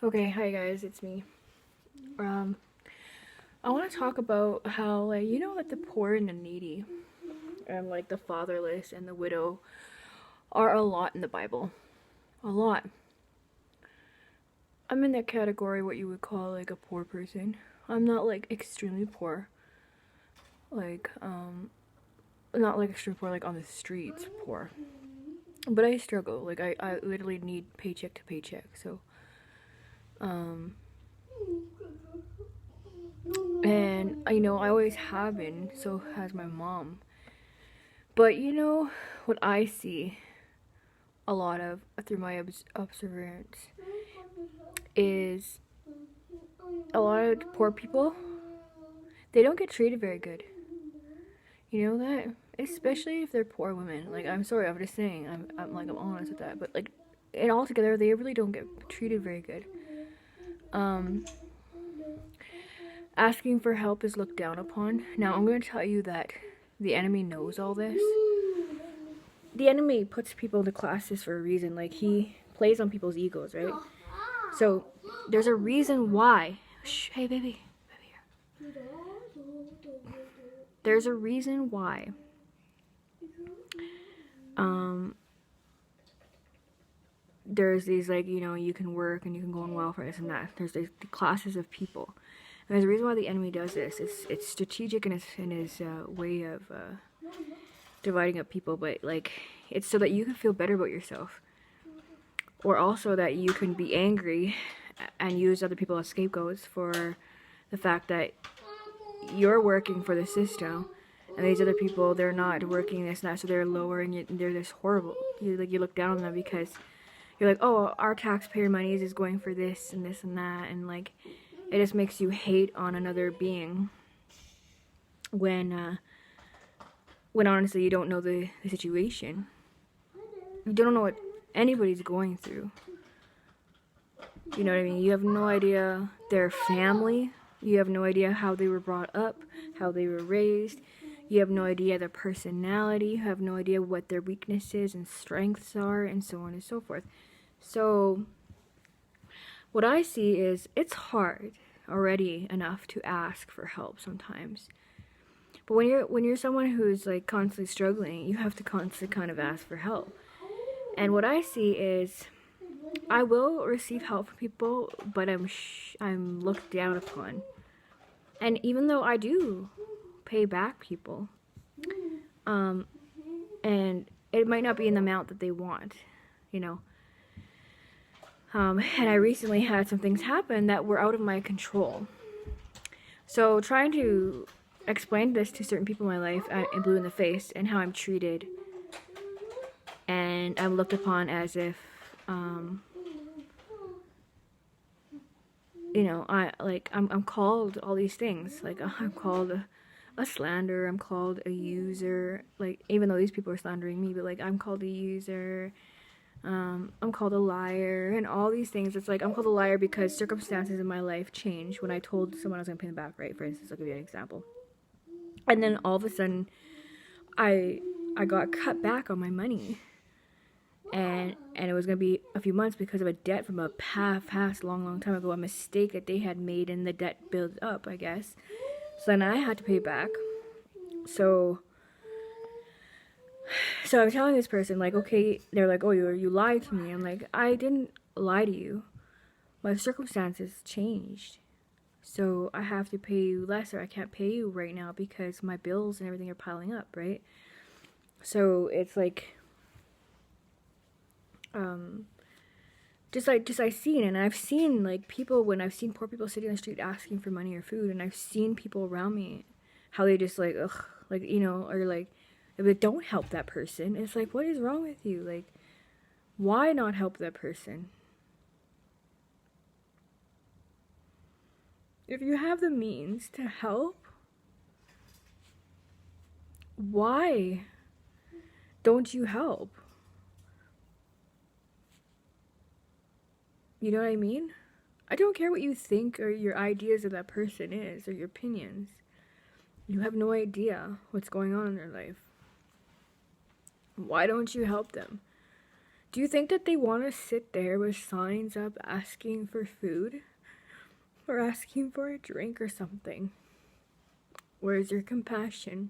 Okay, hi guys, it's me. Um, I want to talk about how, like the poor and the needy, and like the fatherless and the widow are a lot in the Bible. A lot. I'm in that category, what you would call like a poor person. I'm not like extremely poor. Like, not like extremely poor, like on the streets poor. But I struggle. Like, I literally need paycheck to paycheck. So, and I always have been, so has my mom. But what I see a lot of through my observance is a lot of poor people, they don't get treated very good. You know that? Especially if they're poor women. Like, I'm sorry, I'm just saying, I'm honest with that. But like, and altogether, they really don't get treated very good. Asking for help is looked down upon. Now, I'm going to tell you that the enemy knows all this. The enemy puts people into classes for a reason. Like, he plays on people's egos, right? So, there's a reason why. Shh, hey, baby. Baby here. There's a reason why. There's these, like, you can work and you can go on welfare, this and that. There's these classes of people. And there's a reason why the enemy does this. It's strategic in his way of dividing up people, but like, it's so that you can feel better about yourself, or also that you can be angry and use other people as scapegoats for the fact that you're working for the system and these other people, they're not working this and that, so they're lowering it and they're this horrible. You look down on them because you're like, oh, our taxpayer money is going for this and this and that, and like, it just makes you hate on another being when honestly you don't know the situation. You don't know what anybody's going through. You know what I mean? You have no idea their family. You have no idea how they were brought up, how they were raised. You have no idea their personality. You have no idea what their weaknesses and strengths are, and so on and so forth. So, what I see is it's hard already enough to ask for help sometimes. But when you're someone who's like constantly struggling, you have to constantly kind of ask for help. And what I see is I will receive help from people, but I'm looked down upon. And even though I do pay back people, and it might not be in the amount that they want, and I recently had some things happen that were out of my control. So trying to explain this to certain people in my life, I'm blue in the face, and how I'm treated, and I'm looked upon as if, I'm called all these things. Like, I'm called a slanderer, I'm called a user, like, even though these people are slandering me, but like, I'm called a user, I'm called a liar, and all these things. It's like, I'm called a liar because circumstances in my life changed when I told someone I was going to pay them back, right? For instance, I'll give you an example. And then all of a sudden, I got cut back on my money. And it was going to be a few months because of a debt from a past long time ago, a mistake that they had made, and the debt built up, I guess. So then I had to pay back. So I'm telling this person, like, okay, they're like, oh, you lied to me. I'm like, I didn't lie to you. My circumstances changed. So I have to pay you less, or I can't pay you right now because my bills and everything are piling up, right? So it's like, just I've seen, and I've seen like people, when I've seen poor people sitting on the street asking for money or food, and I've seen people around me, how they just like, ugh, like, or like, but don't help that person. It's like, what is wrong with you? Like, why not help that person? If you have the means to help, why don't you help? You know what I mean? I don't care what you think or your ideas of that person is, or your opinions. You have no idea what's going on in their life. Why don't you help them? Do you think that they want to sit there with signs up asking for food? Or asking for a drink or something? Where's your compassion?